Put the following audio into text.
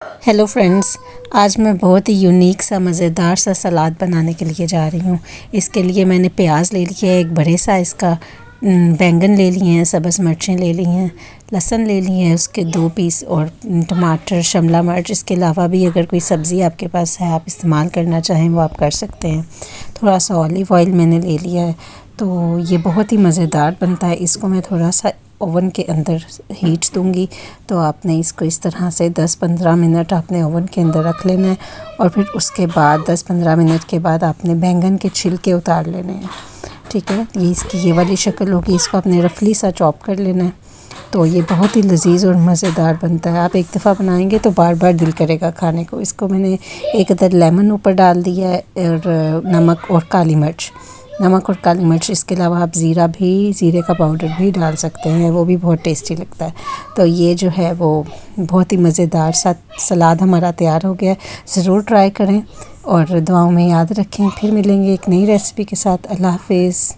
Hello friends, आज मैं बहुत ही यूनिक सा मज़ेदार सा सलाद बनाने के लिए जा रही हूँ। इसके लिए मैंने प्याज ले लिया है, एक बड़े साइज़ का बैंगन ले लिए हैं, सब्ज़ मिर्चें ले ली हैं, लहसुन ले लिए हैं उसके 2 पीस और टमाटर, शिमला मिर्च। इसके अलावा भी अगर कोई सब्ज़ी आपके पास है आप इस्तेमाल करना चाहें वो आप कर सकते हैं। थोड़ा सा ऑलिव ऑयल मैंने ले लिया है। तो ये बहुत ही मज़ेदार बनता है। इसको मैं थोड़ा सा ओवन के अंदर हीट दूंगी। तो आपने इसको इस तरह से 10-15 मिनट आपने ओवन के अंदर रख लेना है और फिर उसके बाद 10-15 मिनट के बाद आपने बैंगन के छिलके उतार लेने हैं। ठीक है, ये इसकी ये वाली शक्ल होगी। इसको आपने रफली सा चॉप कर लेना है। तो ये बहुत ही लजीज और मज़ेदार बनता है। आप एक दफ़ा बनाएंगे तो बार बार दिल करेगा खाने को। इसको मैंने एक अदर लेमन ऊपर डाल दिया है और नमक और काली मिर्च। इसके अलावा आप ज़ीरे का पाउडर भी डाल सकते हैं, वो भी बहुत टेस्टी लगता है। तो ये जो है वो बहुत ही मज़ेदार सा सलाद हमारा तैयार हो गया है। ज़रूर ट्राई करें और दुआओं में याद रखें। फिर मिलेंगे एक नई रेसिपी के साथ। अल्लाह हाफ़िज़।